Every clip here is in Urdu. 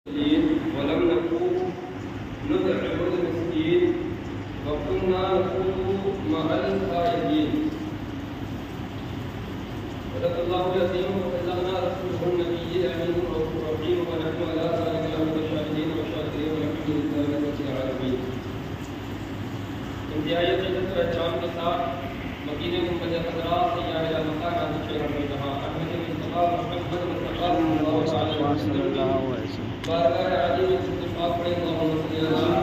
ولم نكن نطعم المسكين وكنا نخوض مع الخائضين. صدق الله العظيم وبلغنا رسوله النبي الامين الرؤوف الرحيم ونحن على ذلك لمن الشاهدين والشاكرين والحمد لله رب العالمين. انتہائی عقیدت و احترام کے ساتھ مکین محمد حضرات سیاح مکہ کا شہر میں جہاں احمد مصطفیٰ محمد مصطفیٰ صلی اللہ علیہ وسلم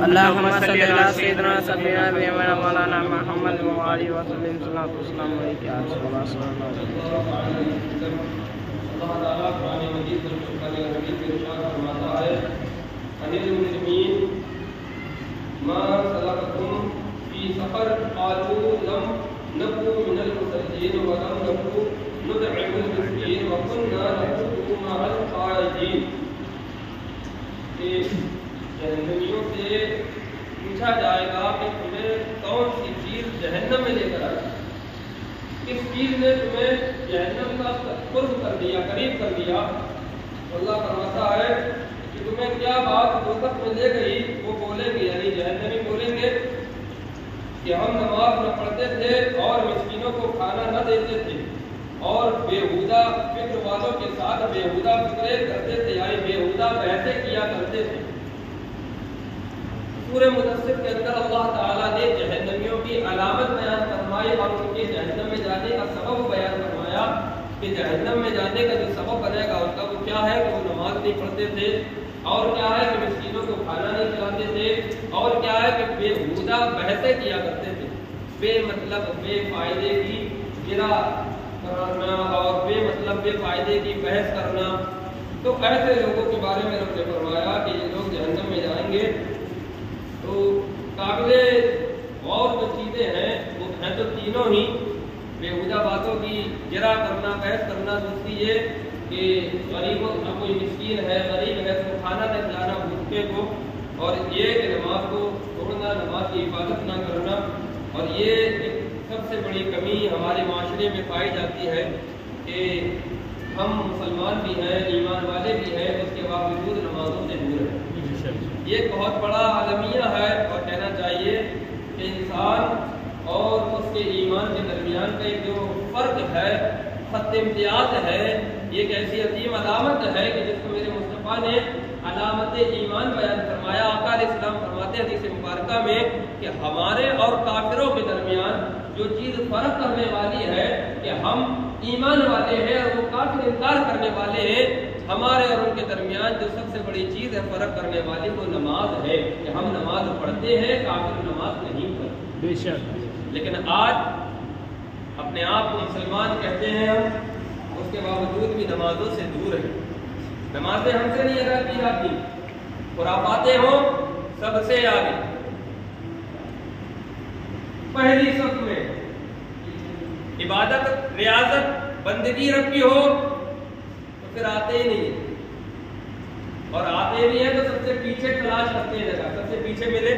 اللهم صل على سيدنا سيدنا مولانا محمد وعلى وسلم صلاة والسلام عليك يا رسول الله صلى الله عليه وسلم. اللہ تعالیٰ قرآن مجید میں فرقان حمید میں ارشاد فرماتا ہے ان المسلمین ما سلککم فی سقر قالوا لم نکن من المصلین ولم نکن نطعم المسکین وكنا نخوض مع الخائضین. جہنمیوں سے پوچھا جائے گا کہ تمہیں کون سی چیز جہنم میں لے کر آئی، کس چیز نے تمہیں جہنم کا قرب کر دیا، قریب کر دیا. اللہ فرماتا ہے کہ تمہیں کیا بات دوزخ میں لے گئی. وہ بولیں گے یعنی جہنمی بولیں گے کہ ہم نماز نہ پڑھتے تھے اور مسکینوں کو کھانا نہ دیتے تھے اور بےہودہ فکر والوں کے ساتھ بےہودہ فکریں کرتے تھے، یعنی بےہودہ بحثیں کیا کرتے تھے. سورہ مدثر کے اندر اللہ تعالیٰ نے جہنمیوں کی علامت بیان فرمائی اور ان کے جہنم میں جانے کا سبب بیان فرمایا کہ جہنم میں جانے کا جو سبب بنے گا ان کا وہ کیا ہے کہ وہ نماز نہیں پڑھتے تھے، اور کیا ہے کہ مسکینوں کو کھانا نہیں کھلاتے تھے، اور کیا ہے کہ بےہودہ بحثیں کیا کرتے تھے، بے مطلب بے فائدے کی گرا کرنا اور بے مطلب بے فائدے کی بحث کرنا. تو ایسے لوگوں کے بارے میں رب نے فرمایا کہ یہ لوگ جہنم میں جائیں گے. تو قابل غور جو چیزیں ہیں وہ ہیں تو تینوں ہی، بےہودہ باتوں کی گرا کرنا، بحث کرنا، دوسری یہ کہ غریبوں جو کوئی مسکین ہے غریب ہے اس کو کھانا نہ کھلانا بھوکے کو، اور یہ کہ نماز کو توڑنا، نماز کی حفاظت نہ کرنا. اور یہ ایک سب سے بڑی کمی ہمارے معاشرے میں پائی جاتی ہے کہ ہم مسلمان بھی ہیں، ایمان والے بھی ہیں، اس کے باوجود نمازوں سے دور ہیں. یہ ایک بہت بڑا عالمیہ ہے اور کہنا چاہیے کہ انسان اور اس کے ایمان کے درمیان کا ایک جو فرق ہے، خط امتیاز ہے، یہ ایک ایسی عظیم علامت ہے کہ جس کو میرے مصطفیٰ نے علامت ایمان بیان فرمایا. آقا علیہ السلام فرماتے ہیں حدیث مبارکہ میں کہ ہمارے اور کافروں کے درمیان جو چیز فرق کرنے والی ہے کہ ہم ایمان والے ہیں اور وہ کافر انکار کرنے والے ہیں، ہمارے اور ان کے درمیان جو سب سے بڑی چیز ہے فرق کرنے والی وہ نماز ہے کہ ہم نماز پڑھتے ہیں، کافر نماز نہیں پڑھتے. بے شک. لیکن آج اپنے آپ کو مسلمان کہتے ہیں ہم، اس کے باوجود بھی نمازوں سے دور ہیں. نمازیں ہم سے نہیں ادا کی جاتی، خرافاتیں ہوں سب سے آگے، پہلی صف میں عبادت ریاضت بندگی رب کی ہو تو پھر آتے ہی نہیں، اور آتے بھی ہیں تو سب سے پیچھے تلاش کرتے ہیں جگہ، سب سے پیچھے ملے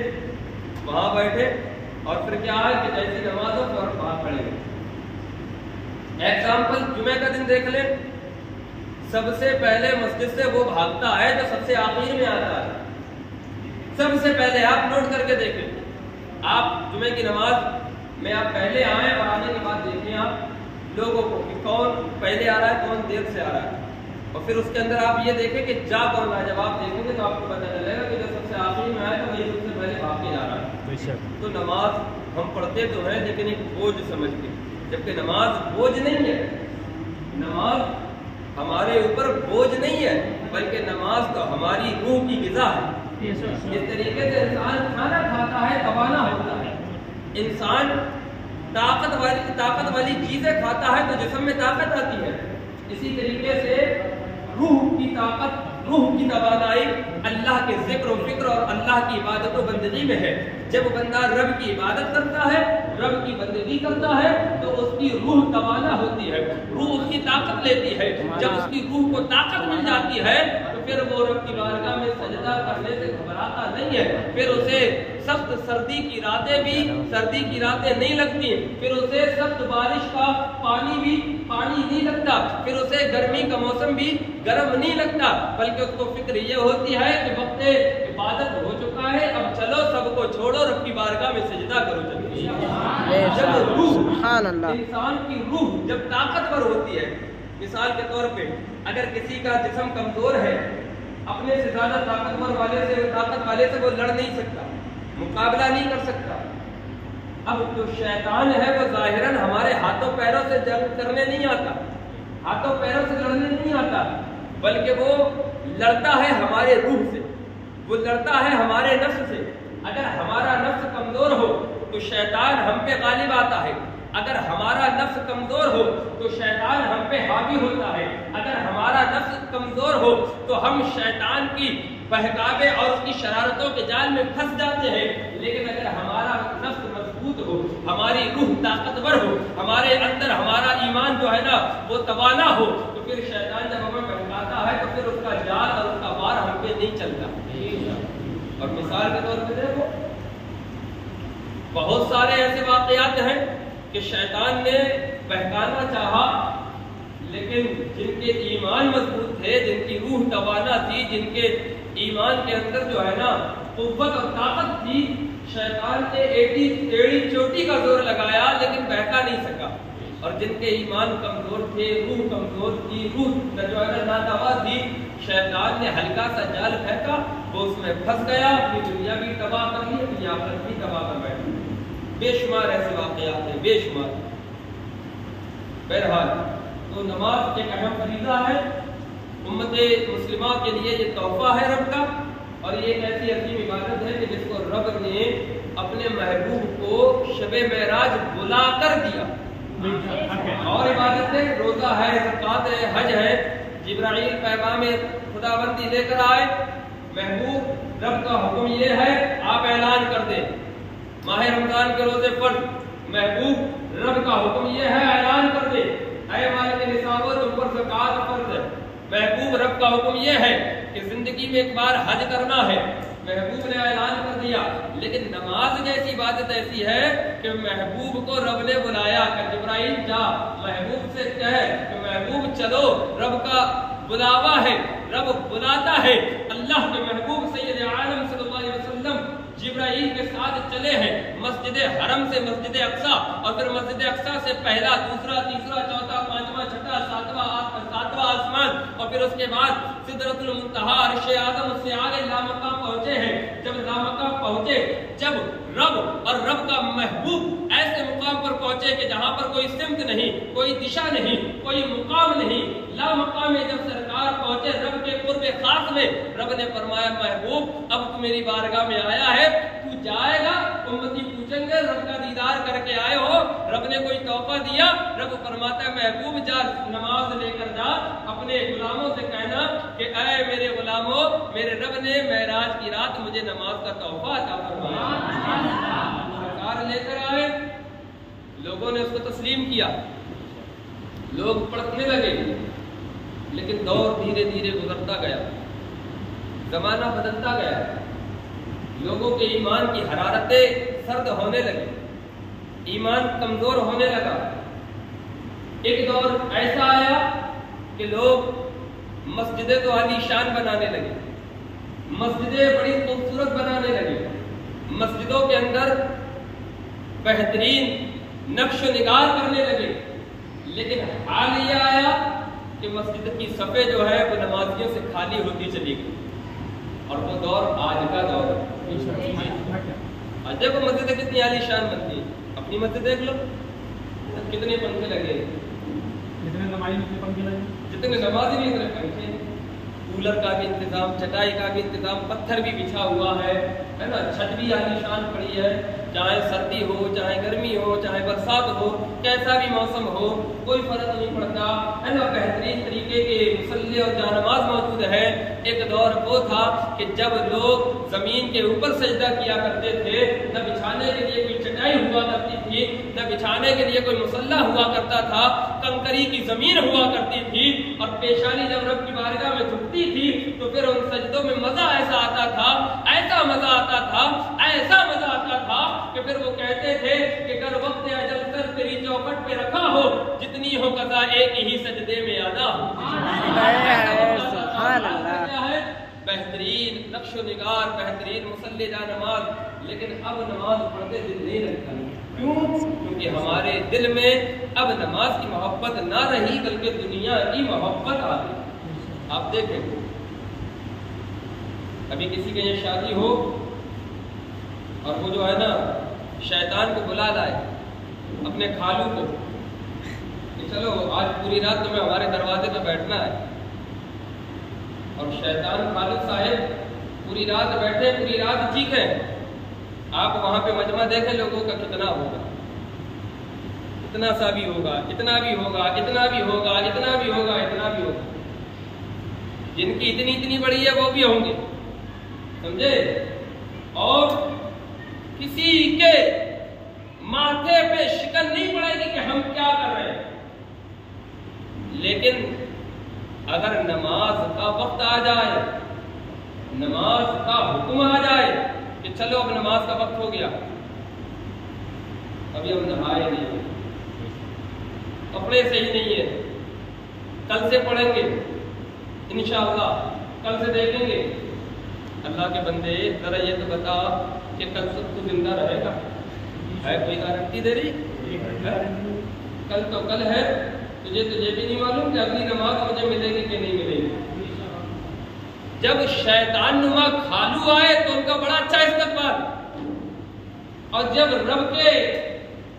وہاں بیٹھے، اور پھر کیا ہے کہ جیسی نماز ہو فوراً باہر پڑیں گے. ایگزامپل جمعہ کا دن دیکھ لیں، سب سے پہلے مسجد سے وہ بھاگتا ہے جو سب سے آخر میں آتا ہے. سب سے پہلے آپ نوٹ کر کے دیکھیں، آپ جمعہ کی نماز میں آپ پہلے آئیں اور آنے کے بعد دیکھیں آپ لوگوں کو کہ کون پہلے آ رہا ہے کون دیر سے آ رہا ہے، اور پھر اس کے اندر آپ یہ دیکھیں کہ جا کون رہا ہے. جب آپ دیکھیں گے تو آپ کو پتہ چلے گا کہ جو سب سے آخری میں آئے تو وہی سب سے پہلے بھاگ کے جا رہا ہے. تو نماز ہم پڑھتے تو ہیں لیکن ایک بوجھ سمجھ کے، جبکہ نماز بوجھ نہیں ہے. نماز ہمارے اوپر بوجھ نہیں ہے بلکہ نماز تو ہماری روح کی غذا ہے. اس طریقے سے انسان کھانا کھاتا ہے توانا ہوتا ہے، انسان طاقت والی چیزیں کھاتا ہے تو جسم میں طاقت آتی ہے. اسی طریقے سے روح کی طاقت، روح کی توانائی اللہ کے ذکر و فکر اور اللہ کی عبادت و بندگی میں ہے. جب بندہ رب کی عبادت کرتا ہے، رب کی بندگی کرتا ہے تو اس کی روح توانا ہوتی ہے، روح اس کی طاقت لیتی ہے. جب اس کی روح کو طاقت مل جاتی ہے تو پھر وہ رب کی بارگاہ میں سجدہ کرنے سے گھبراتا نہیں ہے. پھر اسے سخت سردی کی راتیں نہیں لگتی، پھر اسے سخت بارش کا پانی نہیں لگتا، پھر اسے گرمی کا موسم بھی گرم نہیں لگتا، بلکہ اس کو فکر یہ ہوتی ہے کہ وقت عبادت ہو چکا ہے، اب چلو سب کو چھوڑو، رب کی بارگاہ میں سجدہ کرو۔ جب روح انسان کی روح جب طاقتور ہوتی ہے، مثال کے طور پہ اگر کسی کا جسم کمزور ہے، اپنے سے زیادہ طاقت والے سے وہ لڑ نہیں سکتا، مقابلہ نہیں کر سکتا، اب جو شیطان ہے وہ ظاہراً ہمارے ہاتھوں پیروں سے جنگ کرنے نہیں آتا، ہاتھوں پیروں سے لڑنے نہیں آتا، بلکہ وہ لڑتا ہے ہمارے روح سے، وہ لڑتا ہے ہمارے نفس سے۔ اگر ہمارا نفس کمزور ہو تو شیطان ہم پہ غالب آتا ہے، اگر ہمارا نفس کمزور ہو تو شیطان ہم پہ حاوی ہوتا ہے، اگر ہمارا نفس کمزور ہو تو ہم شیطان کی بہکاوے اور اس کی شرارتوں کے جال میں پھنس جاتے ہیں۔ لیکن اگر ہمارا نفس مضبوط ہو، ہماری روح طاقتور ہو، ہمارے اندر ہمارا ایمان جو ہے نا وہ توانا ہو، تو پھر شیطان جب ہمیں بہکاتا ہے تو پھر اس کا جال اور اس کا وار ہم پہ نہیں چلتا۔ اور مثال کے طور پہ دیکھو، بہت سارے ایسے واقعات ہیں کہ شیطان نے بہکانا چاہا، لیکن جن کے ایمان مضبوط تھے، جن کی روح توانا تھی، جن کے ایمان کے اندر جو ہے نا قوت اور طاقت تھی، شیطان نے ایڑی چوٹی کا زور لگایا لیکن بہکا نہیں سکا۔ اور جن کے ایمان کمزور تھے، روح کمزور تھی، روح جو ہے نا ناتوا تھی، شیطان نے ہلکا سا جال پھینکا، وہ اس میں پھنس گیا، اپنی دنیا بھی تباہ کر لی، اپنی آخرت بھی تباہ کر بیٹھا۔ بے شمار ایسے واقعات ہیں، بے شمار۔ بہرحال تو نماز ایک اہم فریضہ ہے، امت مسلمہ کے لیے یہ تحفہ ہے رب کا، اور یہ ایک ایسی عظیم عبادت ہے کہ جس کو رب نے اپنے محبوب کو شب معراج بلا کر دیا۔ اور عبادت ہے، روزہ ہے، زکوٰۃ ہے، حج ہے، جبرائیل پیغام خداوندی لے کر آئے، محبوب رب کا حکم یہ ہے آپ اعلان کر دیں، ماہ رمضان کے روزے فرض، محبوب رب کا حکم یہ ہے اعلان کر دیں، اے مالک نصاب تم پر زکوٰۃ فرض ہے، محبوب رب کا حکم یہ ہے کہ زندگی میں ایک بار حج کرنا ہے، محبوب نے اعلان کر دیا۔ لیکن نماز جیسی عبادت ایسی ہے کہ محبوب کو رب نے بلایا کہ جبرائیل جا محبوب سے کہے کہ محبوب چلو، رب کا بلاوا ہے، رب بلاتا ہے۔ اللہ کے محبوب سید عالم صلی اللہ علیہ وسلم جبرائیل کے ساتھ چلے ہیں مسجد حرم سے مسجد اقصی، اور پھر مسجد اقصی سے پہلا، دوسرا، تیسرا، چوتھا، پانچواں، چھٹا، ساتواں آسمان، اور پھر اس کے بعد سدرۃ المنتہا، عرش اعظم، اس سے آگے لامقام پہنچے ہیں۔ جب لامقام پہنچے، جب رب اور رب کا محبوب ایسے مقام پر پہنچے کہ جہاں پر کوئی سمت نہیں، کوئی دشا نہیں، کوئی مقام نہیں، لامقام میں جب سرکار پہنچے رب کے قرب خاص میں، رب نے فرمایا محبوب اب تو میری بارگاہ میں آیا ہے، تو جائے گا، امتی پوچھیں گے رب کا دیدار کر کے آئے ہو، رب نے کوئی تحفہ دیا؟ رب فرماتا ہے محبوب جا نماز لے کر جا، اپنے غلاموں سے کہنا کہ اے میرے غلاموں، میرے رب نے معراج کی رات مجھے نماز کا تحفہ عطا فرمایا۔ سرکار لے کر آئے، لوگوں نے اس کو تسلیم کیا، لوگ پڑھنے لگے، لیکن دور دھیرے دھیرے گزرتا گیا، زمانہ بدلتا گیا، لوگوں کے ایمان کی حرارتیں سرد ہونے لگی، ایمان کمزور ہونے لگا۔ ایک دور ایسا آیا کہ لوگ مسجدیں تو عالی شان بنانے لگے، مسجدیں بڑی خوبصورت بنانے لگے، مسجدوں کے اندر بہترین نقش و نگار کرنے لگے، لیکن حال یہ آیا کہ مسجد کی صفیں جو ہے وہ نمازیوں سے خالی ہوتی چلی گئی، اور وہ دور آج کا دور ہے۔ آج دیکھو مسجدیں کتنی عالی شان بنتی ہیں، اپنی مسجد دیکھ لو، کتنے پنکھے لگے، جتنے نمازی بھی اتنے پنکھے، کولر کا بھی انتظام، چٹائی کا بھی انتظام، پتھر بھی بچھا ہوا ہے نا، چھت بھی عالی شان پڑی ہے، چاہے سردی ہو، چاہے گرمی ہو، چاہے برسات ہو، کیسا بھی موسم ہو، کوئی فرق نہیں پڑتا ہے نا، بہترین طریقے کے مصلی اور جا نماز موجود ہے۔ ایک دور وہ تھا کہ جب لوگ زمین کے اوپر سجدہ کیا کرتے تھے، نہ بچھانے کے لیے کوئی چٹائی ہوا کرتی تھی، نہ بچھانے کے لیے کوئی مصلی ہوا کرتا تھا، کنکری کی زمین ہوا کرتی تھی، اور پیشانی جب رب کی بارگاہ میں جھکتی تھی تو پھر ان سجدوں میں مزہ ایسا آتا تھا، ایسا مزہ آتا تھا، ایسا مزہ آتا تھا کہ پھر وہ کہتے تھے کہ اگر وقت اجل سر تیری چوکھٹ پہ رکھا ہو، جتنی ہو قضا ایک ہی سجدے میں ادا ہو۔ سبحان اللہ. کیا ہے بہترین نقش و نگار، بہترین مصلی جا نماز، لیکن اب نماز پڑھتے دل نہیں رکھتا. کیوں؟ کیونکہ ہمارے دل میں اب نماز کی محبت نہ رہی بلکہ دنیا کی محبت آ گئی. آپ دیکھیں ابھی کسی کے یہ شادی ہو اور وہ جو ہے نا شیطان کو بلا لائے اپنے خالو کو کہ چلو آج پوری رات تمہیں ہمارے دروازے پہ بیٹھنا ہے، اور شیطان خالد صاحب پوری رات بیٹھے، پوری رات چیخیں. آپ وہاں پہ مجمع دیکھیں لوگوں کا کتنا ہوگا، اتنا سا بھی ہوگا، اتنا بھی ہوگا، اتنا بھی ہوگا، اتنا بھی ہوگا، اتنا بھی ہوگا. جن کی اتنی اتنی بڑی ہے وہ بھی ہوں گے، سمجھے؟ اور کسی کے ماتھے پہ شکن نہیں پڑے گی کہ ہم کیا کر رہے ہیں. لیکن اگر نماز کا وقت آ جائے، نماز کا حکم آ جائے کہ چلو اب نماز کا وقت ہو گیا، ابھی ہم نہائے نہیں، کپڑے صحیح نہیں ہے، کل سے پڑھیں گے انشاءاللہ، کل سے دیکھیں گے. اللہ کے بندے ذرا یہ تو بتا کہ کل سے تو زندہ رہے گا؟ ہے کوئی گارنٹی دے رہی؟ کل تو کل ہے، تجھے بھی نہیں معلوم کہ اگلی نماز مجھے ملے گی کہ نہیں ملے گی. جب شیطان نما خالو آئے تو ان کا بڑا اچھا استقبال، اور جب رب کے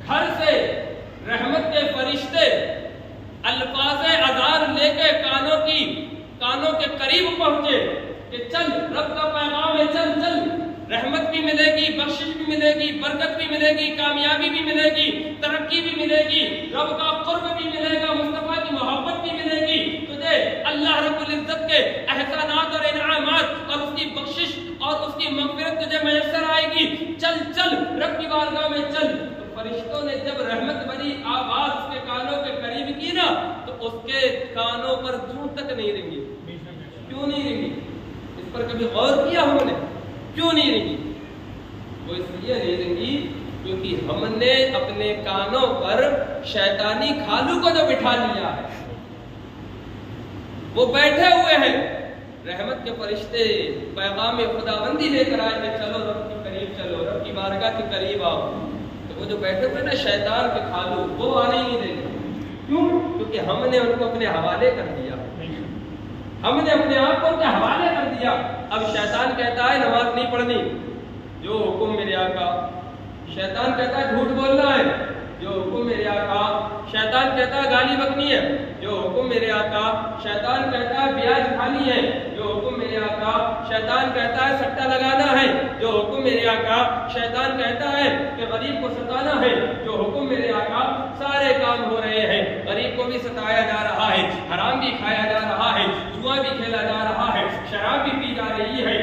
گھر سے رحمت کے فرشتے الفاظ اذان لے کے کانوں کے قریب پہنچے کہ چل رب کا پیغام ہے، چل چل، رحمت بھی ملے گی، بخشش بھی ملے گی، برکت بھی ملے گی، کامیابی بھی ملے گی، ترقی بھی ملے گی، رب کا قرب بھی ملے گا، مصطفیٰ کی محبت بھی ملے گی، تجھے اللہ رب العزت کے احسانات اور انعامات اور اس کی بخشش اور اس کی مغفرت تجھے میسر آئے گی، چل چل رب کی بارگاہ میں چل. تو فرشتوں نے جب رحمت بھری آواز اس کے کانوں کے قریب کی نا تو اس کے کانوں پر دور تک نہیں رنگی. کیوں نہیں رنگی؟ اس پر کبھی غور کیا ہم نے؟ کیوں نہیں رنگی؟ وہ اس لیے نہیں رنگی کیونکہ ہم نے اپنے کانوں پر شیطانی خالو کو جو بٹھا لیا ہے، وہ بیٹھے ہوئے ہیں. رحمت کے فرشتے پیغام خداوندی لے کر آئے کہ چلو رب کے قریب چلو، رب کی بارگاہ کے قریب آؤ. تو وہ جو بیٹھے ہوئے نا شیطان کے خالو، وہ آنے ہی نہیں دیں گے. کیوں؟ کیونکہ ہم نے ان کو اپنے حوالے کر دیا، ہم نے اپنے آپ کو ان کے حوالے کر دیا. اب شیطان کہتا ہے نماز نہیں پڑھنی، جو حکم میرے آقا. شیطان کہتا ہے جھوٹ بولنا ہے، جو حکم میرے آقا. شیطان کہتا ہے گالی بکنی ہے، جو حکم میرے آقا. شیطان کہتا ہے بیاج کھانی ہے، جو حکم میرے آقا. شیطان کہتا ہے سٹا لگانا ہے، جو حکم میرے آقا. شیطان کہتا ہے کہ غریب کو ستانا ہے، جو حکم میرے آقا. سارے کام ہو رہے ہیں، غریب کو بھی ستایا جا رہا ہے، حرام بھی کھایا جا رہا ہے، جوا بھی کھیلا جا رہا ہے، شراب بھی پی جا رہی ہے،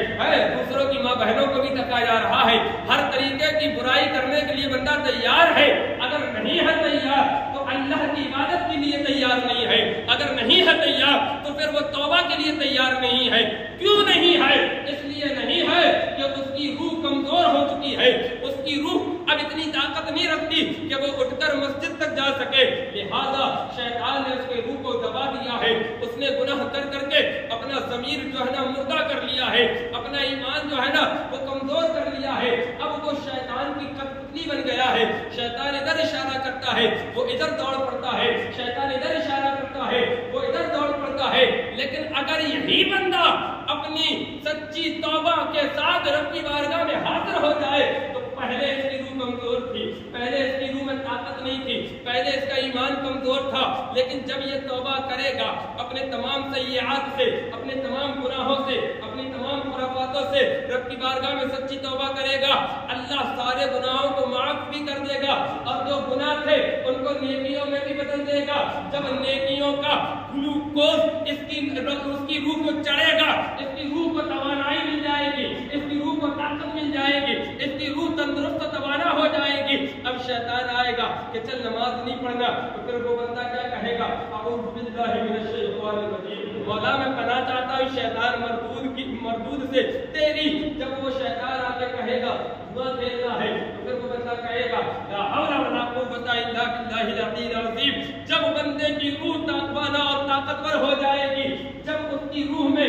دوسروں کی ماں بہنوں کو بھی تکا جا رہا ہے. ہر طریقے کی برائی کرنے کے لیے بندہ تیار ہے. اگر نہیں ہے تیار تو اللہ کی عبادت کے لیے تیار نہیں ہے. اگر نہیں ہے تیار تو پھر وہ توبہ کے لیے تیار نہیں ہے. کیوں نہیں ہے؟ اس لیے نہیں ہے کہ اس کی روح کمزور ہو چکی ہے، اس کی روح اب اتنی طاقت نہیں رکھتی کہ وہ اٹھ کر مسجد تک جا سکے. لہذا شیطان نے اس کے روح کو دبا دیا ہے. اس نے گناہ کر کر کے اپنا ضمیر جو ہے نا مردہ کر لیا ہے، اپنا ایمان جو ہے نا وہ کمزور کر لیا ہے. اب وہ شیطان کی کٹپٹلی بن گیا ہے. شیطان ادھر اشارہ کرتا ہے وہ ادھر دوڑ پڑتا ہے، شیطان ادھر اشارہ کرتا ہے وہ ادھر دوڑ پڑتا ہے. لیکن اگر یہی بندہ اپنی سچی توبہ کے ساتھ رب کی بارگاہ میں حاضر ہو جائے تو پہلے اس کی روح کمزور تھی، پہلے اس کی روح میں طاقت نہیں تھی، پہلے اس کا ایمان کمزور تھا. لیکن جب یہ توبہ کرے گا اپنے تمام سیئات سے، اپنے تمام گناہوں سے، اپنی تمام خرافاتوں سے رب کی بارگاہ میں سچی توبہ کرے گا، اللہ سارے گناہوں کو معاف بھی کر دے گا اور جو گناہ تھے ان کو نیکیوں میں بھی بدل دے گا. جب نیکیوں کا گلوکوز اس کی روح کو چڑھے گا، اس کی روح کو توانائی مل جائے گی، اس کی روح کو طاقت مل جائے گی، اس کی روح تندرست و توانا ہو جائے گی. اب شیطان آئے گا کہ چل نماز نہیں پڑھنا، تو پھر وہ بندہ کیا کہے گا؟ اعوذ باللہ من الشیطان الرجیم، مولا میں پناہ چاہتا ہوں شیطان مردود سے تیری. جب وہ شیطان آ کے کہے گا دعا کھیلنا ہے تو پھر وہ بندہ کہے گا لا حول ولا قوت الا باللہ العلی العظیم. جب بندے کی روح تقوانا اور طاقتور ہو جائے گی، جب اس کی روح میں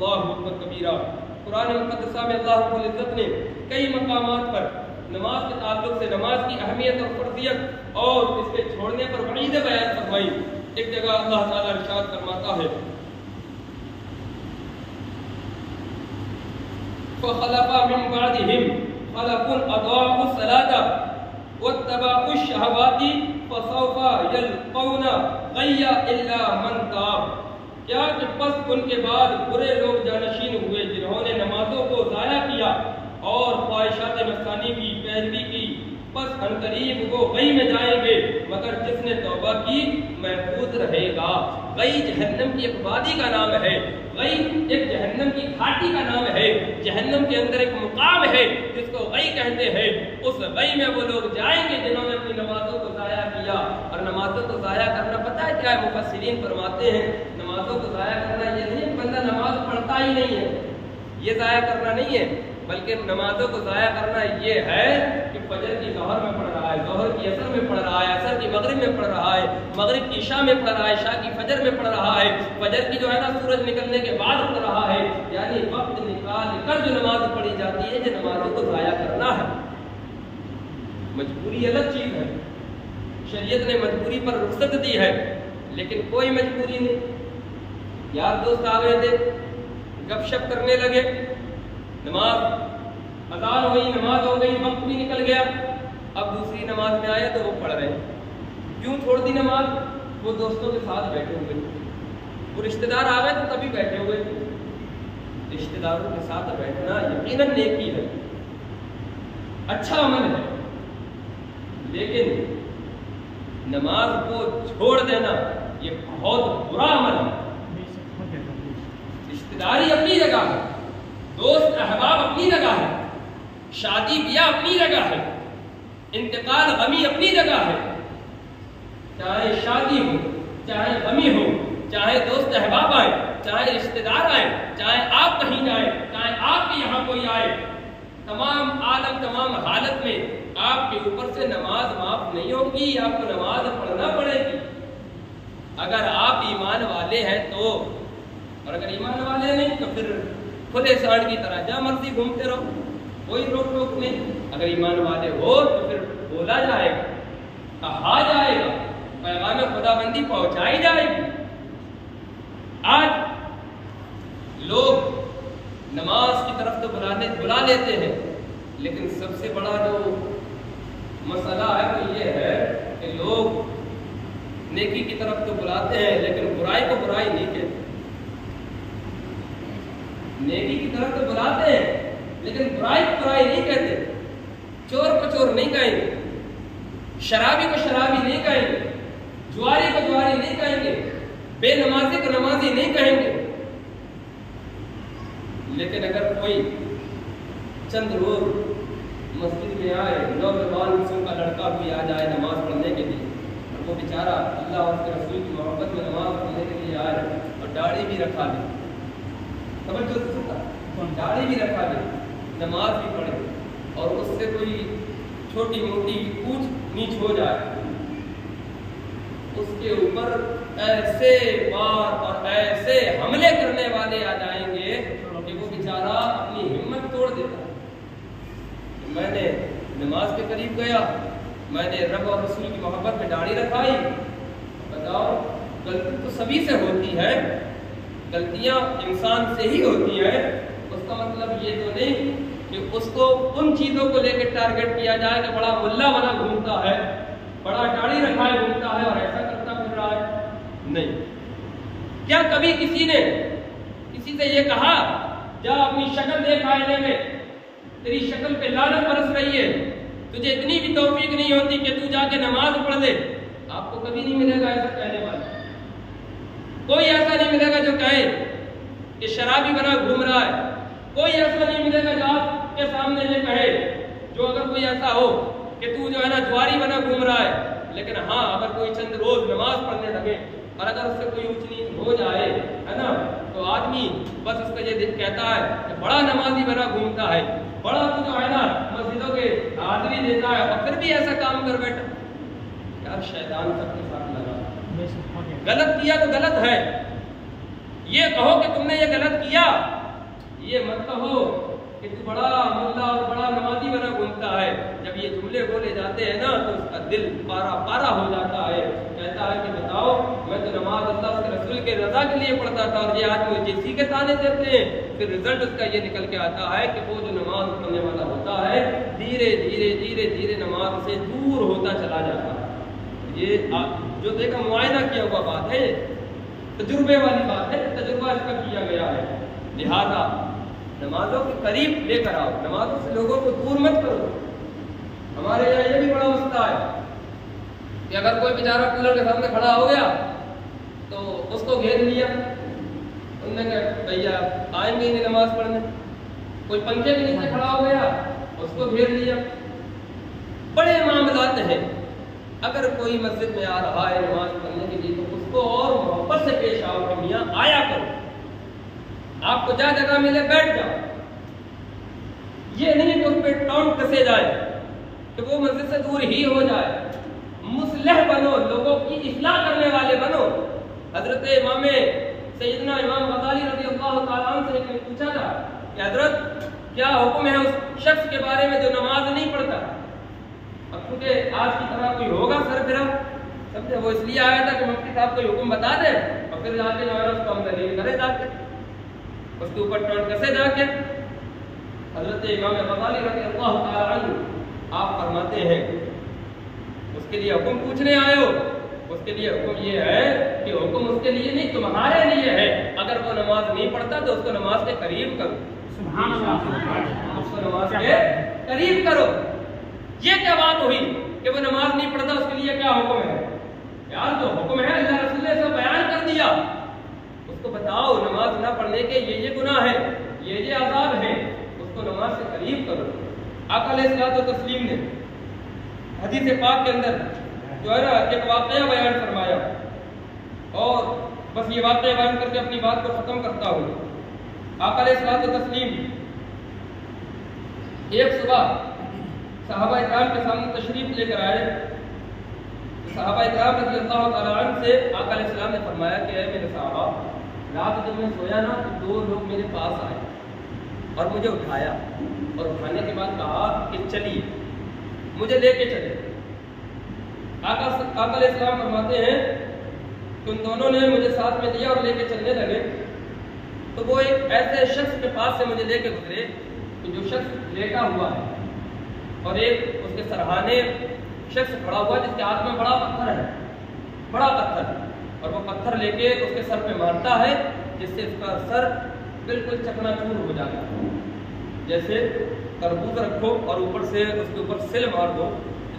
اللہ اکبر کبیرہ۔ قرآن مقدسہ میں اللہ رب العزت نے کئی مقامات پر نماز کے تعلق سے نماز کی اہمیت اور فرضیت اور اس کے چھوڑنے پر وعید بیان فرمائی۔ ایک جگہ اللہ تعالیٰ ارشاد فرماتا ہے فَخَلَفَ مِن بَعْدِهِمْ خَلَفٌ أَضَاعُوا الصَّلَاةَ وَاتَّبَعُوا الشَّهَوَاتِ فَسَوْفَ يَلْقَوْنَ غَيًّا إِلَّا مَن تَابَ۔ کیا کہ پس ان کے بعد برے لوگ جانشین ہوئے جنہوں نے نمازوں کو ضائع کیا اور خواہشات نفسانی کی پیروی کی، پس عنقریب وہ غی میں جائیں گے مگر جس نے توبہ کی محفوظ رہے گا۔ غی جہنم کی ایک وادی کا نام ہے، غی ایک جہنم کی گھاٹی کا نام ہے، جہنم کے اندر ایک مقام ہے جس کو غی کہتے ہیں۔ اس غی میں وہ لوگ جائیں گے جنہوں نے اپنی نمازوں کو ضائع کیا۔ اور نمازوں کو ضائع کرنا پتہ ہے کیا ہے؟ مفسرین فرماتے ہیں نمازوں کو ضائع کرنا یہ نہیں بندہ نماز پڑھتا ہی نہیں ہے، یہ ضائع کرنا نہیں ہے، بلکہ نمازوں کو ضائع کرنا یہ ہے کہ فجر کی ظہر میں پڑھ رہا ہے، ظہر کی عصر میں پڑھ رہا ہے، عصر کی مغرب میں پڑھ رہا ہے، مغرب کی عشاء میں پڑھ رہا ہے، عشاء کی فجر میں پڑھ رہا ہے، فجر کی جو ہے نا سورج نکلنے کے بعد پڑھ رہا ہے، یعنی وقت نکال کر جو نماز پڑھی جاتی ہے جو نمازوں کو ضائع کرنا ہے۔ مجبوری الگ چیز ہے، شریعت نے مجبوری پر رخصت دی ہے، لیکن کوئی مجبوری نہیں۔ یار دوست آ گئے تھے، گپ شپ کرنے لگے، نماز اذان ہوئی، نماز ہو گئی، وقت بھی نکل گیا، اب دوسری نماز میں آیا تو وہ پڑھ رہے ہیں۔ کیوں چھوڑ دی نماز؟ وہ دوستوں کے ساتھ بیٹھے ہوئے، وہ رشتہ دار آ گئے تو تبھی بیٹھے ہوئے۔ رشتہ داروں کے ساتھ بیٹھنا یقیناً نیکی ہے، اچھا عمل ہے، لیکن نماز کو چھوڑ دینا یہ بہت برا عمل ہے۔ رشتہ داری اپنی جگہ ہے، دوست احباب اپنی جگہ ہے، شادی بیاہ اپنی جگہ ہے، انتقال غمی اپنی جگہ ہے، چاہے شادی ہو، چاہے غمی ہو، چاہے دوست احباب آئے، چاہے رشتہ دار آئے، چاہے آپ کہیں جائیں، چاہے آپ کے یہاں کوئی آئے، تمام عالم تمام حالت میں آپ کے اوپر سے نماز معاف نہیں ہوگی، آپ کو نماز پڑھنا پڑے گی۔ اگر آپ ایمان والے ہیں تو، اور اگر ایمان والے نہیں تو پھر کھلے سانڈ کی طرح جہاں مرضی گھومتے رہو، کوئی روک ٹوک نہیں۔ اگر ایمان والے ہو تو پھر بولا جائے گا، کہا جائے گا، پیغام خدا بندی پہنچائی جائے گی۔ آج لوگ نماز کی طرف تو بلا لیتے ہیں، لیکن سب سے بڑا جو مسئلہ ہے وہ یہ ہے کہ لوگ نیکی کی طرف تو بلاتے ہیں لیکن برائی کو برائی نہیں کہتے۔ نیکی کی طرف تو بلاتے ہیں لیکن برائی کو برائی نہیں کہتے، چور کو چور نہیں کہیں گے، شرابی کو شرابی نہیں کہیں گے، جواری کو جواری نہیں کہیں گے، بے نمازی کو نمازی نہیں کہیں گے۔ لیکن اگر کوئی چند روز مسجد میں آئے، نوجوان قسم کا لڑکا بھی آ جائے نماز پڑھنے کے لیے، اور وہ بیچارہ اللہ اور اس کے رسول کی محبت میں نماز پڑھنے کے لیے آئے اور داڑھی بھی رکھا لے، توجہ سے سنتا، داڑھی بھی رکھا لے، نماز بھی پڑھے، اور اس سے کوئی چھوٹی موٹی اونچ نیچ ہو جائے، اس کے اوپر ایسے وار اور ایسے حملے کرنے والے آ جائیں گے کہ وہ بیچارہ اپنی ہمت توڑ دیتا ہے۔ میں نے نماز کے قریب گیا، میں نے رب اور رسول کی محبت میں داڑھی رکھائی، بتاؤ غلطی تو سبھی سے ہوتی ہے، غلطیاں انسان سے ہی ہوتی ہیں، اس کا مطلب یہ تو نہیں کہ اس کو ان چیزوں کو لے کے ٹارگٹ کیا جائے کہ بڑا ملا بنا گھومتا ہے، بڑا داڑھی رکھائے گھومتا ہے اور ایسا کرتا پھر رہا ہے۔ نہیں، کیا کبھی کسی نے کسی سے یہ کہا جا اپنی شکل دیکھ آئینے میں، تیری شکل پہ لعنت برس رہی ہے، تجھے اتنی بھی توفیق نہیں ہوتی کہ تو جا کے نماز پڑھ دے؟ آپ کو کبھی نہیں ملے گا ایسا کہنے والا، کوئی ایسا نہیں ملے گا جو کہے کہ شرابی بنا گھوم رہا ہے، کوئی ایسا نہیں ملے گا جو آپ کے سامنے یہ کہے، جو اگر کوئی ایسا ہو کہ تو جو ہے نا جواری بنا گھوم رہا ہے۔ لیکن ہاں اگر کوئی چند روز نماز پڑھنے لگے اور اگر اس سے کوئی اونچ نیچ ہو جائے ہے نا، تو آدمی بس اس کا یہ کہتا ہے کہ بڑا نمازی بنا گھومتا ہے، بڑا تو جو ہے نا مسجدوں کے حاضری دیتا ہے، اور پھر بھی ایسا کام کر بیٹھا۔ یار شیطان سب کے ساتھ لگا، غلط کیا تو غلط ہے، یہ کہو کہ تم نے یہ غلط کیا، یہ مت کہو کہ تو بڑا ملا اور بڑا نمازی بنا گھومتا ہے۔ جب یہ جملے بولے جاتے ہیں نا تو اس کا دل پارا پارا ہو جاتا ہے، کہتا ہے کہ بتاؤ میں تو نماز اللہ کے رسول کے رضا کے لیے پڑھتا تھا اور یہ آدمی مجھے اسی کے تانے دیتے ہیں۔ پھر رزلٹ اس کا یہ نکل کے آتا ہے کہ وہ جو نماز پڑھنے والا ہوتا ہے دھیرے دھیرے دھیرے دھیرے نماز سے دور ہوتا چلا جاتا ہے۔ یہ جو دیکھا معائنہ کیا ہوا بات ہے، تجربے والی بات ہے، تجربہ اس کا کیا گیا ہے۔ لہذا نمازوں کے قریب لے کر آؤ، نمازوں سے لوگوں کو دور مت کرو۔ ہمارے یہاں یہ بھی بڑا مسئلہ ہے کہ اگر کوئی بیچارہ کولر کے سامنے کھڑا ہو گیا تو اس کو گھیر لیا، انہوں نے کہا بھیا آئیں گے نہیں نماز پڑھنے۔ کوئی پنکھے کے نیچے کھڑا ہو گیا، اس کو گھیر لیا۔ بڑے معاملات ہیں، اگر کوئی مسجد میں آ رہا ہے نماز پڑھنے کے لیے تو اس کو اور محبت سے پیش آؤ کہ میاں آیا کرو، آپ کو جہاں جگہ ملے بیٹھ جاؤ۔ یہ نہیں کہ اس پہ ٹونٹ کسے جائے کہ وہ مسجد سے دور ہی ہو جائے۔ مصلح بنو، لوگوں کی اصلاح کرنے والے بنو۔ حضرت امام سیدنا امام غزالی رضی اللہ تعالیٰ عنہ سے ایک نے پوچھا تھا کہ حضرت کیا حکم ہے اس شخص کے بارے میں جو نماز نہیں پڑھتا؟ اب کیونکہ آج کی طرح کوئی ہوگا سر پھرا، سمجھے، وہ اس لیے آیا تھا کہ مفتی صاحب کوئی حکم بتا دیں اور پھر جا کے جو ہے اس کو ہم دلیل کرے جا کے اس کے اوپر ٹونٹ کسے جا کے۔ حضرت امام غزالی رضی اللہ تعالیٰ عنہ آپ فرماتے ہیں اس کے لیے حکم پوچھنے آئے ہو، اس کے لیے حکم یہ ہے کہ حکم اس کے لیے نہیں تمہارے لیے ہے۔ اگر وہ نماز نہیں پڑھتا تو اس کو نماز کے قریب کرو، سبحان اللہ، اس کو نماز کے قریب کرو۔ یہ کیا بات ہوئی کہ وہ نماز نہیں پڑھتا اس کے لیے کیا حکم ہے؟ یار جو حکم ہے اللہ رسول نے سب بیان کر دیا، اس کو بتاؤ نماز نہ پڑھنے کے یہ گناہ ہے، یہ عذاب ہے، اس کو نماز سے قریب کرو۔ آقا علیہ الصلوۃ والتسلیم نے حدیث پاک کے اندر جو ہے نا ایک واقعہ بیان فرمایا، اور بس یہ واقعہ بیان کر کے اپنی بات کو ختم کرتا ہوں۔ آقا علیہ الصلوۃ والتسلیم ایک صبح صحابہ اکرام کے سامنے تشریف لے کر آئے۔ صحابہ اکرام رضی اللہ تعالیٰ عنہ سے آقا علیہ السلام نے فرمایا کہ اے میرے صحابہ، رات جب میں سویا نا تو دو لوگ میرے پاس آئے اور مجھے اٹھایا، اور اٹھانے کے بعد کہا کہ چلیے، مجھے لے کے چلے۔ آقا علیہ السلام فرماتے ہیں کہ ان دونوں نے مجھے ساتھ میں لیا اور لے کے چلنے لگے، تو وہ ایک ایسے شخص کے پاس سے مجھے لے کے گزرے کہ جو شخص لیٹا ہوا ہے، اور ایک اس کے سرہانے شخص کھڑا ہوا جس کے ہاتھ میں بڑا پتھر ہے، بڑا پتھر، اور وہ پتھر لے کے اس کے سر پہ مارتا ہے جس سے اس کا سر بالکل چکنا چور ہو جاتا ہے۔ جیسے تربوز رکھو اور اوپر سے اس کے اوپر سل مار دو،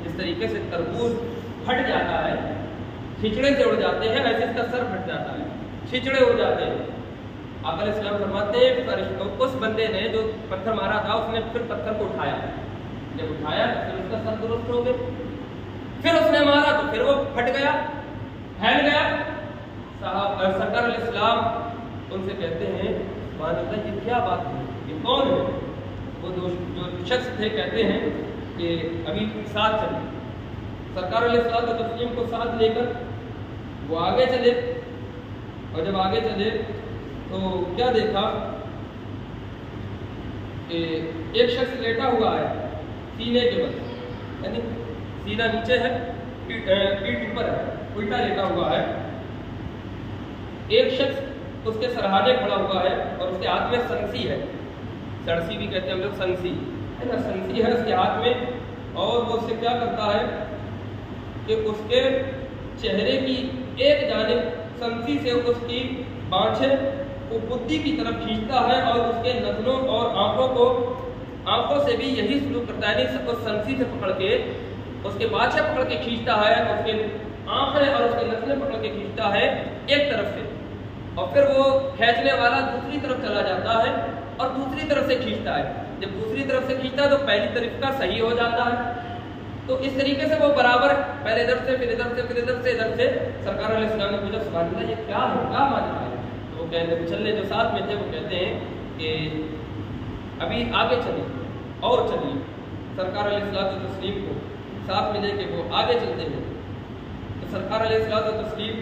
جس طریقے سے تربوز پھٹ جاتا ہے، کھچڑے سے اڑ جاتے ہیں، ایسے اس کا سر پھٹ جاتا ہے، کھچڑے ہو جاتے ہیں۔ آقا علیہ السلام فرماتے ہیں فرشتوں اس بندے نے جو پتھر مارا تھا اس نے پھر پتھر کو اٹھایا، جب اٹھایا تو پھر اس کا سر درست ہو گیا، پھر اس نے مارا تو پھر وہ پھٹ گیا، پھیل گیا۔ سرکار علیہ السلام ان سے کہتے ہیں سبحان اللہ، یہ کیا بات ہے، یہ کون ہے؟ وہ جو شخص تھے کہتے ہیں کہ ابھی ساتھ چلے۔ سرکار علیہ السلام کو ساتھ لے کر وہ آگے چلے، اور جب آگے چلے تو کیا دیکھا کہ ایک شخص لیٹا ہوا ہے سینے کے بل، یعنی سینہ نیچے ہے، پیٹھ اوپر ہے، الٹا لیٹا ہوا ہے۔ ایک شخص اس کے سرہانے کھڑا ہوا ہے اور اس کے ہاتھ میں سنسی ہے، سڑسی بھی کہتے ہیں ہم لوگ، سنسی ہے نا، سنسی ہے اس کے ہاتھ میں، اور وہ اس سے کیا کرتا ہے کہ اس کے چہرے کی ایک جانب سنسی سے اس کی بانچھیں کو بدھی کی طرف کھینچتا ہے، اور اس کے نتنوں اور آنکھوں سے بھی یہی سلوک کرتا ہے، اس سنسی سے پکڑ کے اس کے بانچھیں پکڑ کے کھینچتا ہے، اس کے آنکھیں اور اس کے نتنیں پکڑ کے کھینچتا ہے ایک طرف سے، اور پھر وہ کھینچنے والا دوسری طرف چلا جاتا ہے اور دوسری طرف سے کھینچتا ہے۔ جب دوسری طرف سے کھینچتا ہے تو پہلی طرف کا صحیح ہو جاتا ہے، تو اس طریقے سے وہ برابر پہلے ادھر سے پھر ادھر سے پھر ادھر سے ادھر سے۔ سرکار علیہ السلام نے پوچھا سبحان اللہ یہ کیا ہے، کیا ماجرا ہے؟ تو وہ کہتے ہیں چلے جو ساتھ میں تھے وہ کہتے ہیں کہ ابھی آگے چلیے اور چلیے۔ سرکار علیہ الصلوۃ والتسلیم کو ساتھ میں لے کے وہ آگے چلتے ہیں، تو سرکار علیہ الصلوۃ والتسلیم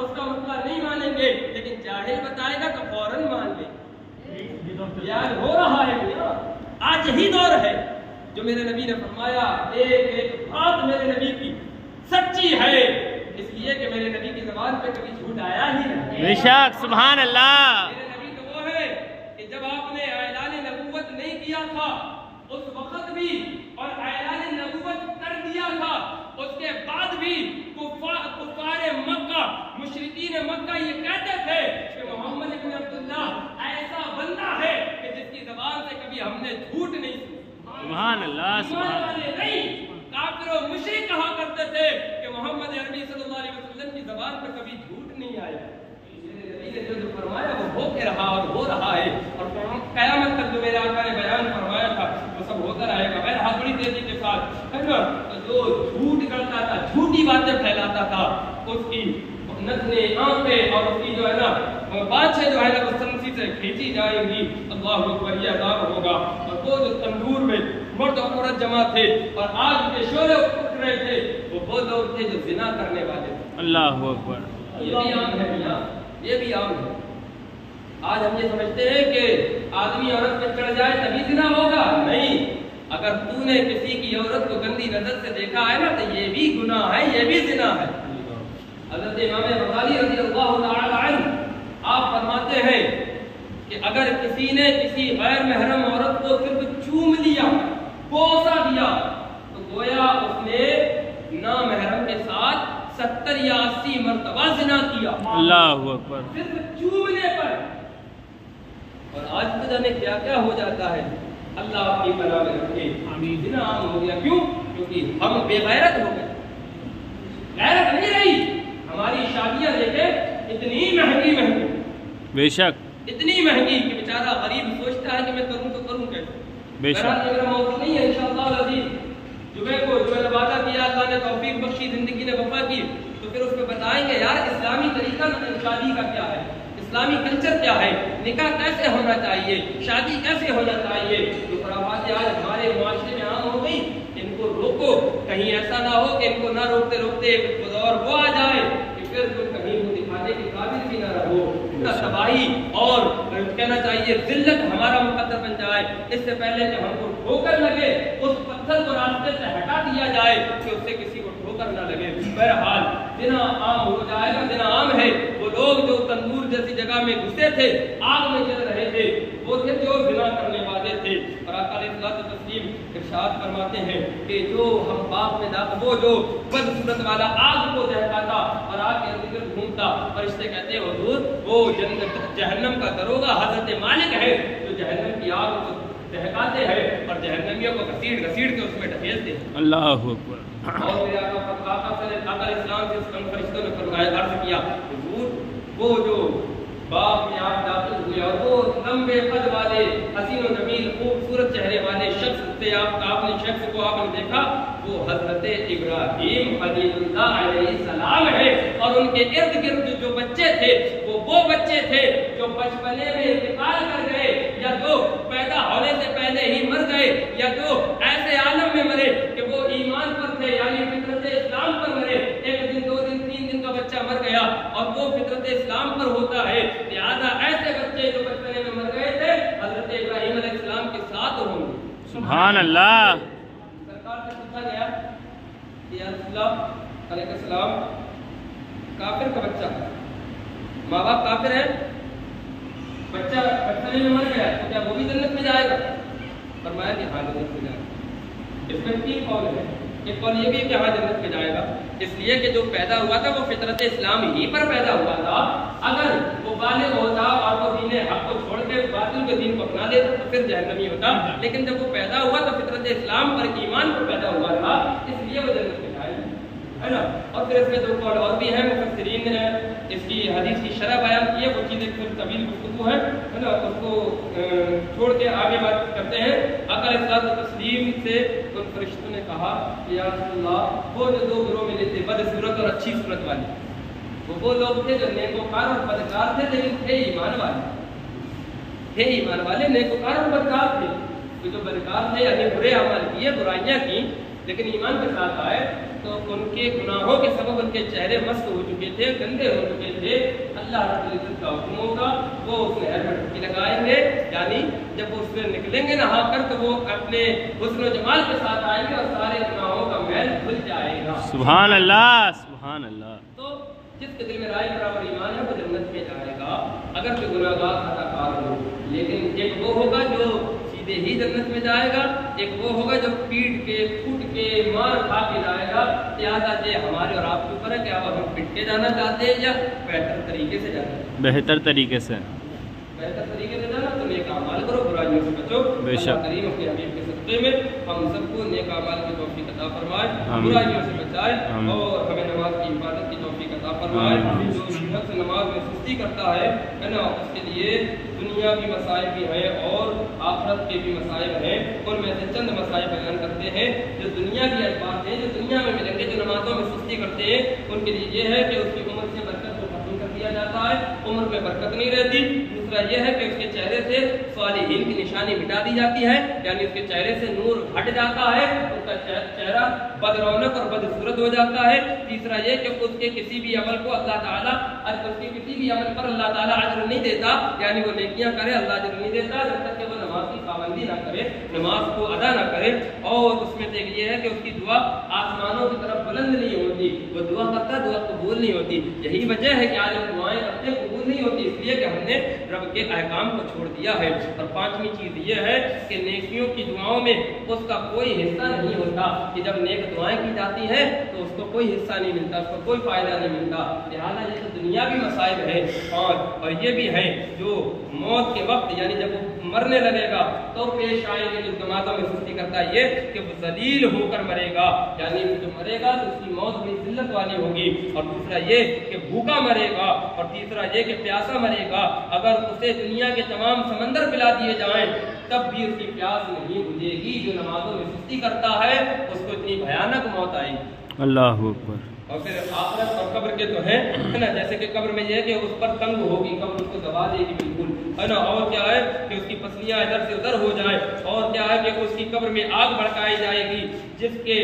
اس کا مسئلہ نہیں مانیں گے، لیکن جاہل بتائے گا تو فوراً مان لیں۔ یاد ہو رہا ہے میرا، آج یہی دور ہے جو میرے نبی نے فرمایا ایک ایک بات میرے نبی کی سچی ہے، اس لیے کہ میرے نبی کی زبان پہ کبھی جھوٹ آیا ہی نہیں۔ بے شک، سبحان اللہ۔ میرے نبی تو وہ ہے کہ جب آپ نے اعلان نبوت نہیں کیا تھا اس وقت بھی، اور اعلان نبوت کر دیا تھا اس کے بعد بھی کفار مکہ، مشرکین مکہ یہ کہتے تھے کہ محمد ابن عبداللہ ایسا بندہ ہے کہ جس کی زبان سے کبھی ہم نے جھوٹ نہیں سنا۔ سبحان اللہ، سبحان اللہ۔ نہیں، کافر و مشرک کہا کرتے تھے کہ محمد عربی صلی اللہ علیہ وسلم کی زبان پہ کبھی جھوٹ نہیں آیا۔ نبی نے جو فرمایا وہ ہو کے رہا اور ہو رہا ہے، اور قیامت تک جو میرے آقا نے بیان فرمایا تھا وہ سب ہوتا رہے گا۔ بہرحال بڑی تیزی کے ساتھ ہے نا، جو جھوٹ کرتا تھا، جھوٹی باتیں پھیلاتا تھا، اس کی نتنے آنکھیں اور اس کی جو ہے نا باتیں جو ہے نا وہ سنسی سے کھینچی جائیں گی۔ اللہ اکبر، یہ عذاب ہوگا۔ اور وہ جو تندور میں مرد اور عورت جمع تھے اور آگ کے شعلے اٹھ رہے تھے، وہ لوگ تھے جو زنا کرنے والے تھے۔ اللہ اکبر۔ یہ بھی عام ہے میاں، یہ بھی عام ہے۔ آج ہم یہ سمجھتے ہیں کہ آدمی عورت پہ چڑھ جائے تبھی زنا ہوگا، نہیں۔ اگر تو نے کسی کی عورت کو گندی نظر سے دیکھا ہے نا تو یہ بھی گناہ ہے، یہ بھی زنا ہے۔ حضرت امام غزالی رضی اللہ تعالی عنہ آپ فرماتے ہیں کہ اگر کسی نے کسی غیر محرم عورت کو صرف چوم لیا، بوسہ دیا، تو گویا اس نے نامحرم کے ساتھ 70 یا 80 مرتبہ زنا کیا، اللہ اکبر، صرف چومنے پر۔ اور آج تو جانے کیا کیا ہو جاتا ہے، اللہ اپنی پناہ میں رکھے۔ زنا عام ہو گیا، کیوں؟ کیونکہ ہم بے غیرت ہو گئے، غیرت نہیں رہی۔ ہماری شادیاں دیکھیں اتنی مہنگی مہنگی، بے شک، اتنی مہنگی کہ بیچارہ غریب سوچتا ہے کہ میں کروں تو کروں کیسے۔ بے شک۔ میرا موضوع نہیں ہے انشاءاللہ العزیز، جمعے کو جو وعدہ کیا اللہ نے توفیق بخشی، زندگی نے وفا کی، تو پھر اس میں بتائیں گے یار اسلامی طریقہ شادی کا کیا ہے، اسلامی کلچر کیا ہے، نکاح کیسے ہونا چاہیے، شادی کیسے ہونا چاہیے۔ جو خرافات آج ہمارے معاشرے میں عام ہو گئی، ان کو روکو، کہیں ایسا نہ ہو کہ ان کو نہ روکتے روکتے دور وہ آ جائے کہ پھر تم کہیں وہ دکھانے کے قابل بھی نہ رہو، تباہی اور کہنا چاہیے ذلت ہمارا مقدر بن جائے۔ اس سے پہلے کہ ہم کو ٹھوکر لگے، اس پتھر کو راستے سے ہٹا دیا جائے کہ اس سے کسی کو ٹھوکر نہ لگے۔ بہرحال زنا عام ہو جائے گا، زنا عام ہے۔ وہ لوگ جو تندور جیسی جگہ میں گھسے تھے، آگ میں جل رہے تھے، وہ تھے جو زنا کرنے والے تھے۔ اور آقا علیہ الصلوۃ والتسلیم ارشاد فرماتے ہیں کہ جو ہم باپ میں داخل، وہ جو بدصورت والا آگ کو دہکاتا اور آگ کے ارد گرد گھومتا، فرشتے کہتے ہیں حضور وہ جہنم کا دروغہ حضرت مالک ہے جو جہنم کی آگ کو دہکاتے ہیں اور جہنمیوں کو گھسیٹ گھسیٹ کے اس میں ڈھکیلتے ہیں۔ اللہ اکبر۔ اور میرے آقا علیہ السلام سے اس فرشتوں نے فرمایا، عرض کیا حضور وہ جو باپ میں آپ داخل ہوئے اور وہ لمبے قد والے حسین و جمیل خوبصورت چہرے والے شخص سے آپ نے شخص کو آپ نے دیکھا، وہ حضرت ابراہیم خلیل اللہ علیہ السلام ہے۔ اور ان کے ارد گرد جو بچے تھے وہ بچے تھے جو بچپنے میں انتقال کر گئے، یا جو پیدا ہونے سے پہلے ہی مر گئے، یا جو ایسے عالم میں مرے کہ وہ ایمان پر تھے یعنی فطرت اسلام پر مرے۔ ایک دن، 2 دن، 3 دن کا بچہ مر گیا اور وہ فطرت اسلام پر ہوتا ہے، لہذا ایسے بچے جو بچپنے میں مر گئے تھے حضرت ابراہیم علیہ السلام کے ساتھ ہوں گے۔ سبحان اللہ۔ سرکار سے پوچھا گیا یا رسول اللہ علیہ السلام، کافر کا بچہ، ماں باپ کافر ہیں، بچہ بچپنے میں مر گیا تو کیا وہ بھی جنت میں جائے گا؟ فرمایا کہ ہاں جنت میں جائے گا۔ اس میں 3 قول ہے، ایک قول یہ بھی کہ ہاں جنت میں جائے گا، اس لیے کہ جو پیدا ہوا تھا وہ فطرت اسلام ہی پر پیدا ہوا تھا۔ اگر وہ بالغ ہوتا اور وہ دین حق کو چھوڑ کے باطل کے دین کو اپنا لیتا تو پھر جہنمی ہوتا، لیکن جب وہ پیدا ہوا تو فطرت اسلام پر، ایمان پر پیدا ہوا تھا، اس لیے وہ جنت میں جائے گا، ہے نا۔ اور پھر اس میں 2 قول اور بھی ہیں، مفسرین نے اس کی حدیث کی شرح بیان کی ہے، وہ چیز ایک پھر طویل گفتگو ہے نا، اس کو چھوڑ کے آگے بات کرتے ہیں۔ آقا علیہ الصلوۃ والتسلیم سے ان فرشتوں نے کہا کہ یا رسول اللہ، وہ جو 2 گروہ میں تھے، بد صورت اور اچھی صورت والے، وہ لوگ تھے جو نیکوکار اور بدکار تھے، لیکن تھے ایمان والے، نیکوکار اور بدکار تھے۔ تو جو بدکار تھے یعنی برے اعمال کیے، برائیاں کی، لیکن ایمان کے ساتھ آئے، تو ان کے گناہوں کے سبب ان کے چہرے مست ہو چکے تھے، گندے ہو چکے تھے، سے اللہ رب العزت کا حکم ہوگا، وہ اس نہر میں ڈبکی لگائیں گے، یعنی جب وہ اس میں نکلیں گے نہا کر تو وہ اپنے حسن و جمال کے ساتھ آئیں گے اور سارے گناہوں کا میل دھل جائے گا۔ سبحان اللہ، سبحان اللہ۔ تو جس کے دل میں رائے برابر ایمان ہے وہ جنت میں جائے گا، اگر کوئی گناہ گار خطا کار ہو۔ لیکن ایک وہ ہوگا جو سیدھے ہی جنت میں جائے گا، ایک وہ ہوگا جو پیٹ کے کٹ کے مار کھا کے جائے گا۔ لہٰذا یہ ہمارے اور آپ کے اوپر ہے کہ اب ہم پٹ کے جانا چاہتے ہیں یا بہتر طریقے سے جانا، بہتر طریقے سے، بہتر طریقے سے جانا تو نیک اعمال کرو، برائیوں سے بچو۔ بے شک۔ اللہ کریم اپنے حبیب کے صدقے میں ہم سب کو نیک اعمال کی توفیق عطا فرمائے، آمین۔ برائیوں سے بچائے آمین۔ اور ہمیں نماز کی حفاظت کی توفیق عطا فرمائے۔ آمین۔ جو شخص نماز میں سستی کرتا ہے نا، اس کے لیے دنیا کی مسائل بھی ہیں اور آخرت کے بھی مسائل ہیں۔ ان میں سے چند مسائل بیان کرتے ہیں جو دنیا کی بات ہیں، جو دنیا میں ملیں گے۔ جو نمازوں میں سستی کرتے ہیں ان کے لیے یہ ہے کہ اس کی عمر سے برکت کو ختم کر دیا جاتا ہے، عمر میں برکت نہیں رہتی۔ دوسرا یہ ہے کہ اس کے چہرے سے صالحین کی نشانی مٹا دی جاتی ہے، یعنی اس کے چہرے سے نور ہٹ جاتا ہے، اس کا چہرہ بد رونق اور بدصورت ہو جاتا ہے۔ تیسرا یہ کہ اس کے کسی بھی عمل کو اللہ تعالیٰ اس کے کسی بھی عمل پر اللہ تعالیٰ اجر نہیں دیتا، یعنی وہ نیکیاں کرے اللہ اجر نہیں دیتا جب تک کہ وہ نماز کی پابندی نہ کرے، نماز کو ادا نہ کرے۔ اور اس میں سے ایک یہ ہے کہ اس کی دعا آسمانوں کی طرف بلند نہیں ہوتی، وہ دعا کرتا دعا قبول نہیں ہوتی۔ یہی وجہ ہے کہ آج ہم دعائیں کرتے قبول نہیں ہوتی، اس لیے کہ ہم نے رب کے احکام کو چھوڑ دیا ہے۔ اور پانچویں چیز یہ ہے کہ نیکیوں کی دعاؤں میں اس کا کوئی حصہ نہیں ہوتا، کہ جب نیک دعائیں کی جاتی ہیں تو اس کو کوئی حصہ نہیں ملتا، اس کو کوئی فائدہ نہیں ملتا۔ لہٰذا یہ تو دنیاوی مسائل ہیں، اور یہ بھی ہے جو موت کے وقت یعنی جب وہ مرنے لگے گا تو پیش آئیں گے۔ جو نمازوں میں سستی کرتا ہے یہ کہ وہ ذلیل ہو کر مرے گا، یعنی جو مرے گا تو اس کی موت بڑی ذلت والی ہوگی۔ اور دوسرا یہ کہ بھوکا مرے گا، اور تیسرا یہ کہ پیاسا مرے گا۔ اگر اسے دنیا کے تمام سمندر پلا دیے جائیں تب بھی اس کی پیاس نہیں بجھے گی۔ جو نمازوں میں سستی کرتا ہے اس کو اتنی بھیانک موت آئے گی۔ اللہ اکبر۔ اور پھر آخرت اور قبر کے تو ہے نا، جیسے کہ قبر میں یہ ہے کہ اس پر تنگ ہوگی، قبر اس کو دبا دے گی بالکل، ہے نا۔ اور کیا ہے کہ اس کی پسلیاں ادھر سے ادھر ہو جائیں، اور کیا ہے کہ اس کی قبر میں آگ بھڑکائی جائے گی جس کے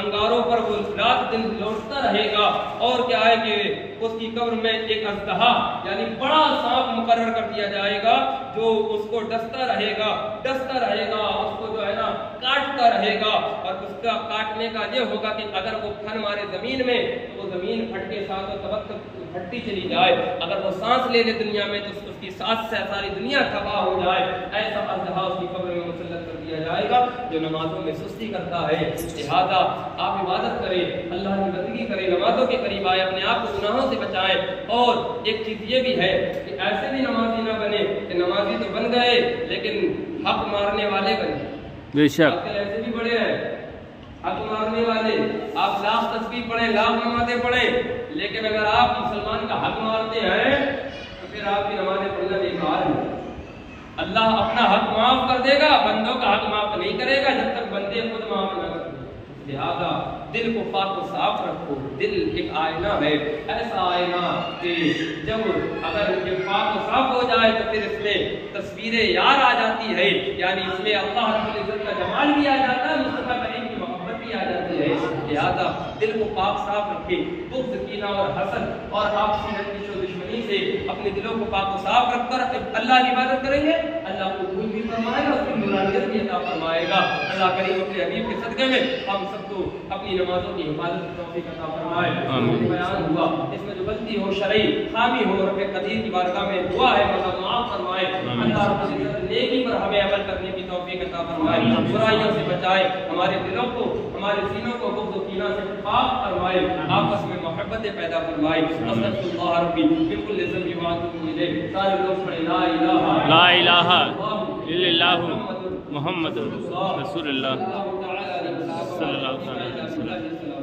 انگاروں پر وہ رات دن لوٹتا رہے گا۔ اور کیا ہے کہ اس کی قبر میں ایک اژدہا یعنی بڑا سانپ مقرر کر دیا جائے گا جو اس کو ڈستا رہے گا، اس کو جو ہے نا کاٹتا رہے گا۔ اور اس کا کاٹنے کا یہ ہوگا کہ اگر وہ پھن مارے زمین میں تو وہ زمین پھٹ کے ساتھ پھٹتی چلی جائے، اگر وہ سانس لے لے دنیا میں تو اس کی سانس سے ساری دنیا تباہ ہو جائے۔ ایسا اژدہا اس کی قبر میں مسلط کر دیا جائے گا جو نمازوں میں سستی کرتا ہے۔ لہٰذا آپ عبادت کریں، اللہ کی بندگی کریں، نمازوں کے قریب آئے، اپنے آپ کو گناہوں سے بچائیں۔ اور ایک چیز یہ بھی ہے کہ ایسے بھی نمازی نہ بنے کہ نمازی تو بن گئے لیکن حق مارنے والے بنے۔ بے شک۔ ایسے بھی بڑے ہیں حق مارنے والے، آپ لاکھ تسبیح پڑھیں، لاکھ نمازیں پڑھیں، لیکن اگر آپ مسلمان کا حق مارتے ہیں تو پھر آپ کی نمازیں پڑھنا بیکار ہے۔ اللہ اپنا حق معاف کر دے گا، بندوں کا حق معاف نہیں کرے گا جب تک بندے خود معاف نہ کریں۔ لہذا دل کو پاک و صاف رکھو۔ دل ایک آئینہ ہے، ایسا آئینہ کہ جب اگر یہ پاک و صاف ہو جائے تو پھر اس میں تصویر یار آ جاتی ہے، یعنی اس میں اللہ رب العزت کا جمال بھی آ جاتا ہے، مصطفیٰ کریم کی محبت بھی آ جاتی ہے۔ لہذا دل کو پاک صاف رکھے، بغض، کینہ اور حسد اور آپسی رنجش و دشمنی سے اپنے دلوں کو پاک و صاف رکھ کر اللہ کی عبادت کریں گے، اللہ کو قبول بھی فرمائے گا، اس کی نورانیت بھی عطا فرمائے گا۔ اللہ کریم اپنے حبیب کے صدقے میں ہم سب کو اپنی نمازوں کی حفاظت کی توفیق عطا فرمائے۔ بیان ہوا اس میں جو غلطی ہو، شرعی خامی ہو، رب قدیر کی بارگاہ میں دعا ہے مطلب معاف فرمائے۔ اللہ رب العزت نیکی پر ہمیں عمل کرنے کی توفیق عطا فرمائے، برائیوں سے بچائے، ہمارے دلوں کو، ہمارے سینوں کو بغض و کینہ سے پاک فرمائے، آپس میں محبتیں پیدا فرمائے۔ استغفر اللہ ربی من کل ذنب واتوب الیہ۔ سارے لوگ پڑھیں لا الہ الا اللہ محمد رسول اللہ صلی اللہ علیہ وسلم۔